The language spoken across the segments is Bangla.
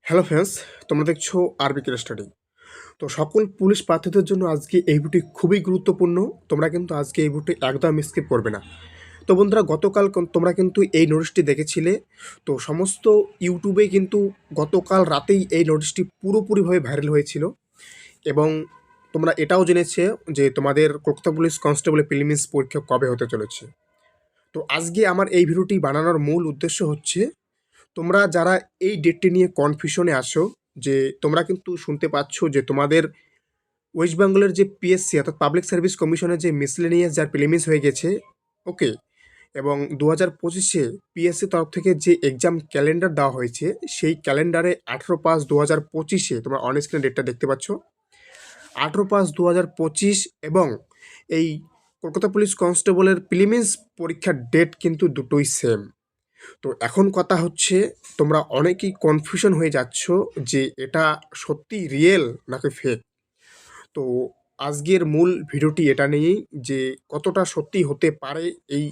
হ্যালো ফ্রেন্ডস, তোমরা দেখছো আরবিকে স্টাডি। তো সকল পুলিশ প্রার্থীদের জন্য আজকে এই ভিডিওটি খুবই গুরুত্বপূর্ণ। তোমরা কিন্তু আজকে এই ভিডিওটি একদম স্কিপ করবে না। তো বন্ধুরা, গতকাল তোমরা কিন্তু এই নোটিশটি দেখেছিলে। তো সমস্ত ইউটিউবে কিন্তু গতকাল রাতেই এই নোটিশটি পুরোপুরিভাবে ভাইরাল হয়েছিল এবং তোমরা এটাও জেনেছে যে তোমাদের কলকাতা পুলিশ কনস্টেবলের প্রিলিমিনারি পরীক্ষা কবে হতে চলেছে। তো আজকে আমার এই ভিডিওটি বানানোর মূল উদ্দেশ্য হচ্ছে তোমরা যারা এই ডেটটি নিয়ে কনফিউশনে আছো, যে তোমরা কিন্তু শুনতে পাচ্ছ যে তোমাদের ওয়েস্ট বেঙ্গলের যে পিএসসি অর্থাৎ পাবলিক সার্ভিস কমিশনের যে মিসলেনিয়াস যার প্রিলিমিস হয়ে গেছে, ওকে, এবং 2025-এ পিএসসি তরফ থেকে যে এক্সাম ক্যালেন্ডার দেওয়া হয়েছে সেই ক্যালেন্ডারে 18/5/2025 তোমরা অন স্ক্রিন ডেটটা দেখতে পাচ্ছ। 18/5/2025 এবং এই কলকাতা পুলিশ কনস্টেবলের প্রিলিমিস পরীক্ষার ডেট কিন্তু দুটোই সেম। তো এখন কথা হচ্ছে, তোমরা অনেকেই কনফিউশন হয়ে যাচ্ছ যে এটা সত্যি রিয়েল নাকি ফেক। তো আজকের মূল ভিডিওটি এটা নিয়েই যে কতটা সত্যি হতে পারে এই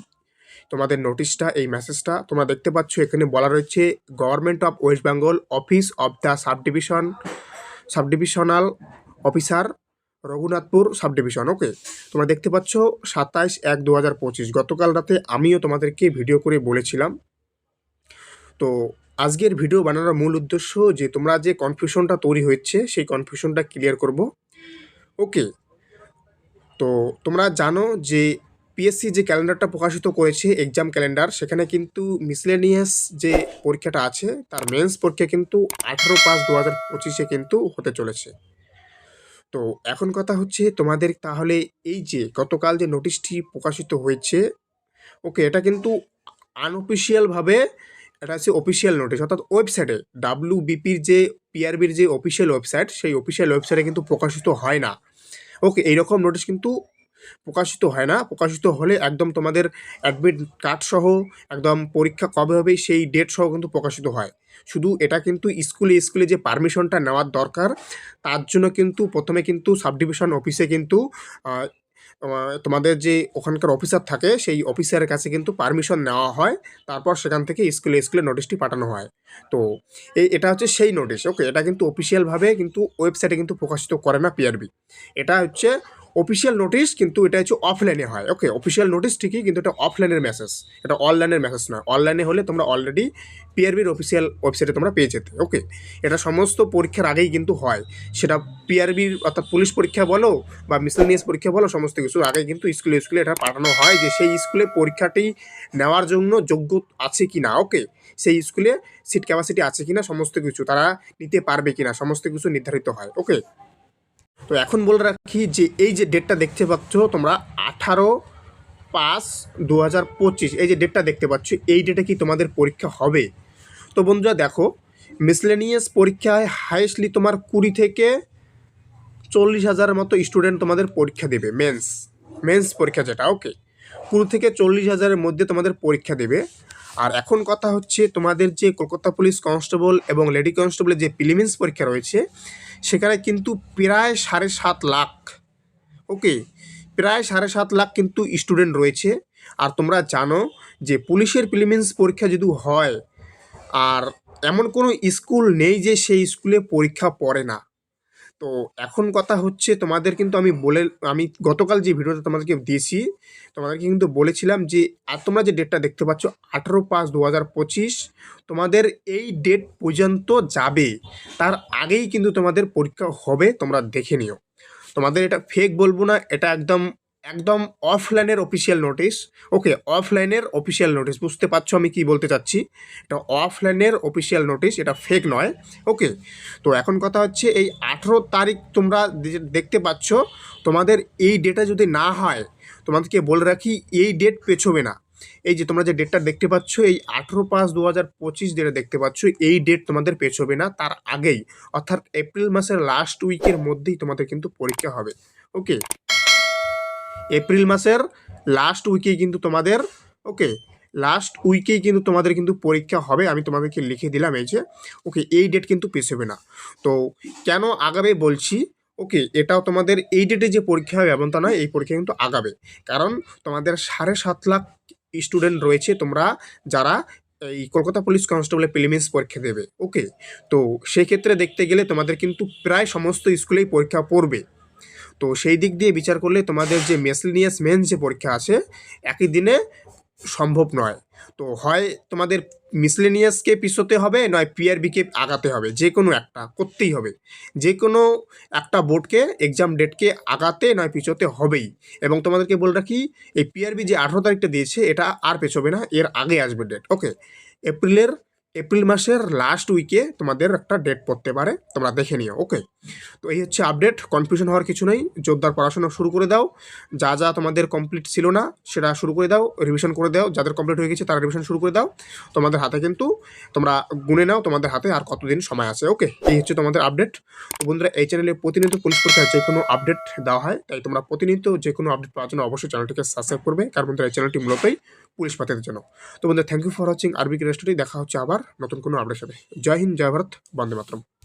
তোমাদের নোটিশটা, এই মেসেজটা। তোমরা দেখতে পাচ্ছ এখানে বলা রয়েছে government of West Bengal office of the subdivisional officer Raghunathpur subdivision. Okay, তোমরা দেখতে পাচ্ছ 27/1/2025। গতকাল রাতে আমিও তোমাদেরকে ভিডিও করে বলেছিলাম। তো আজকের ভিডিও বানানোর মূল উদ্দেশ্য যে তোমরা যে কনফিউশনটা তৈরি হচ্ছে সেই কনফিউশনটা ক্লিয়ার করব। ওকে, তো তোমরা জানো যে পিএসসি যে ক্যালেন্ডারটা প্রকাশিত করেছে এক্সাম ক্যালেন্ডার, সেখানে কিন্তু মিসলেনিয়াস যে পরীক্ষাটা আছে তার মেন্স পরীক্ষা কিন্তু 18/5/2025 কিন্তু হতে চলেছে। তো এখন কথা হচ্ছে তোমাদের তাহলে এই যে গতকাল যে নোটিশটি প্রকাশিত হয়েছে, ওকে, এটা কিন্তু আনঅফিসিয়ালভাবে, এটা হচ্ছে অফিসিয়াল নোটিশ, অর্থাৎ ওয়েবসাইটে ডাব্লিউবিপির যে পিআরবির যে অফিসিয়াল ওয়েবসাইট সেই অফিসিয়াল ওয়েবসাইটে কিন্তু প্রকাশিত হয় না। ওকে, এইরকম নোটিশ কিন্তু প্রকাশিত হয় না। প্রকাশিত হলে একদম তোমাদের অ্যাডমিট কার্ড সহ একদম পরীক্ষা কবে হবে সেই ডেট সহ কিন্তু প্রকাশিত হয়। শুধু এটা কিন্তু স্কুলে স্কুলে যে পারমিশনটা নেওয়ার দরকার, তার জন্য কিন্তু প্রথমে কিন্তু সাবডিভিশন অফিসে কিন্তু তোমাদের যে ওখানকার অফিসার থাকে সেই অফিসারের কাছে কিন্তু পারমিশন নেওয়া হয়। তারপর সেখান থেকে স্কুলে স্কুলে নোটিশটি পাঠানো হয়। তো এটা হচ্ছে সেই নোটিশ। ওকে, এটা কিন্তু অফিসিয়ালভাবে কিন্তু ওয়েবসাইটে কিন্তু প্রকাশিত করে না পিআরবি। এটা হচ্ছে অফিসিয়াল নোটিশ, কিন্তু এটা হচ্ছে অফলাইনে হয়। ওকে, অফিসিয়াল নোটিশ ঠিকই, কিন্তু এটা অফলাইনের মেসেজ, এটা অনলাইনের মেসেজ নয়। অনলাইনে হলে তোমরা অলরেডি পিআরবির অফিসিয়াল ওয়েবসাইটে তোমরা পেয়ে যেতে। ওকে, এটা সমস্ত পরীক্ষার আগেই কিন্তু হয়, সেটা পিআরবির অর্থাৎ পুলিশ পরীক্ষা বলো বা মিসলেনিয়াস পরীক্ষা বলো, সমস্ত কিছু আগে কিন্তু স্কুলে স্কুলে এটা পাঠানো হয় যে সেই স্কুলে পরীক্ষাটি নেওয়ার জন্য যোগ্য আছে কি না। ওকে, সেই স্কুলে সিট ক্যাপাসিটি আছে কি না, সমস্ত কিছু তারা নিতে পারবে কি না, সমস্ত কিছু নির্ধারিত হয়। ওকে, তো এখন বলে রাখি যে এই যে ডেটটা দেখতে পাচ্ছ তোমরা 18/5/2025, এই যে ডেটটা দেখতে পাচ্ছ, এই ডেটে কি তোমাদের পরীক্ষা হবে? তো বন্ধুরা দেখো, মিসলেনিয়াস পরীক্ষায় হাইয়েস্টলি তোমার 20 থেকে 40 হাজারের মতো স্টুডেন্ট তোমাদের পরীক্ষা দেবে। মেন্স পরীক্ষা যেটা, ওকে, 20 থেকে 40 হাজারের মধ্যে তোমাদের পরীক্ষা দেবে। আর এখন কথা হচ্ছে তোমাদের যে কলকাতা পুলিশ কনস্টেবল এবং লেডি কনস্টেবলের যে প্রিলিমিনারি পরীক্ষা রয়েছে সেখানে কিন্তু প্রায় 7.5 লাখ, ওকে, প্রায় 7.5 লাখ কিন্তু স্টুডেন্ট রয়েছে। আর তোমরা জানো যে পুলিশের প্রিলিমিনারি পরীক্ষা যদি হয়, আর এমন কোনো স্কুল নেই যে সেই স্কুলে পরীক্ষা পড়ে না। তো এখন কথা হচ্ছে তোমাদের কিন্তু আমি গতকাল যে ভিডিওটা তোমাদেরকে দিয়েছি, তোমাদেরকে কিন্তু বলেছিলাম যে আর তোমরা যে ডেটটা দেখতে পাচ্ছ 18/5/2025, তোমাদের এই ডেট পর্যন্ত যাবে, তার আগেই কিন্তু তোমাদের পরীক্ষা হবে। তোমরা দেখে নিও, তোমাদের এটা ফেক বলবো না, এটা একদম একদম অফলাইনের অফিসিয়াল নোটিশ। ওকে, অফলাইনের অফিসিয়াল নোটিশ, বুঝতে পারছো আমি কি বলতে চাচ্ছি? এটা অফলাইনের অফিসিয়াল নোটিশ, এটা ফেক নয়। ওকে, তো এখন কথা হচ্ছে এই 18 তারিখ তোমরা দেখতে পাচ্ছ, তোমাদের এই ডেটা যদি না হয়, তোমাদেরকে বলে রাখি এই ডেট পেছোবে না। এই যে তোমরা যে ডেটটা দেখতে পাচ্ছ, এই 18/5/2025 যেটা দেখতে পাচ্ছ, এই ডেট তোমাদের পেছোবে না, তার আগেই, অর্থাৎ এপ্রিল মাসের লাস্ট উইকের মধ্যেই তোমাদের কিন্তু পরীক্ষা হবে। ওকে, এপ্রিল মাসের লাস্ট উইকেই কিন্তু তোমাদের, ওকে, লাস্ট উইকেই কিন্তু তোমাদের কিন্তু পরীক্ষা হবে। আমি তোমাদেরকে লিখে দিলাম এই যে, ওকে, এই ডেট কিন্তু পেছোবে না। তো কেন আগাবে বলছি, ওকে, এটাও তোমাদের এই ডেটে যে পরীক্ষা হবে এমন তা নয়, এই পরীক্ষা কিন্তু আগাবে। কারণ তোমাদের 7.5 লাখ স্টুডেন্ট রয়েছে তোমরা যারা এই কলকাতা পুলিশ কনস্টেবলের প্রিলিমিনারি পরীক্ষা দেবে। ওকে, তো সেই ক্ষেত্রে দেখতে গেলে তোমাদের কিন্তু প্রায় সমস্ত স্কুলেই পরীক্ষা পড়বে। তো সেই দিক দিয়ে বিচার করলে তোমাদের যে মিসেলেনিয়াস মেন্স যে পরীক্ষা আছে একই দিনে সম্ভব নয়। তো হয় তোমাদের মিসলেনিয়াসকে পিছোতে হবে, নয় পিআরবিকে আগাতে হবে, যে কোনো একটা করতেই হবে। যে কোনো একটা বোর্ডকে এক্সাম ডেটকে আগাতে নয় পিছোতে হবেই। এবং তোমাদেরকে বলে রাখি, এই পিআরবি যে 18 তারিখটা দিয়েছে এটা আর পেছোবে না, এর আগে আসবে ডেট। ওকে, এপ্রিল মাসের লাস্ট উইকে তোমাদের একটা ডেট পড়তে পারে, তোমরা দেখে নিও। ওকে, তো এই হচ্ছে আপডেট। কনফিউশন হওয়ার কিছু নেই, জোরদার পড়াশোনা শুরু করে দাও। যা যা তোমাদের কমপ্লিট ছিল না সেটা শুরু করে দাও, রিভিশন করে দাও। যাদের কমপ্লিট হয়ে গেছে তারা রিভিশন শুরু করে দাও। তোমাদের হাতে কিন্তু তোমরা গুনে নাও তোমাদের হাতে আর কতদিন সময় আছে। ওকে, এই হচ্ছে তোমাদের আপডেট। তো বন্ধুরা, এই চ্যানেলে প্রতিনিয়ত পুলিশ পরীক্ষার যে কোনো আপডেট দেওয়া হয়, তাই তোমরা প্রতিনিয়ত যে কোনো আপডেট পাওয়ার জন্য অবশ্যই চ্যানেলটিকে সাবস্ক্রাইব করবে, কারণ বন্ধুরা এই চ্যানেলটি মূলতই পুলিশ পাতিদের জন্য। তো বন্ধুরা, থ্যাংক ইউ ফর ওয়াচিং আরবি ক্লাস। দেখা হচ্ছে আবার নতুন কোনো আপডেট সাথে। জয় হিন্দ, জয় ভারত, বন্দে মাতরম।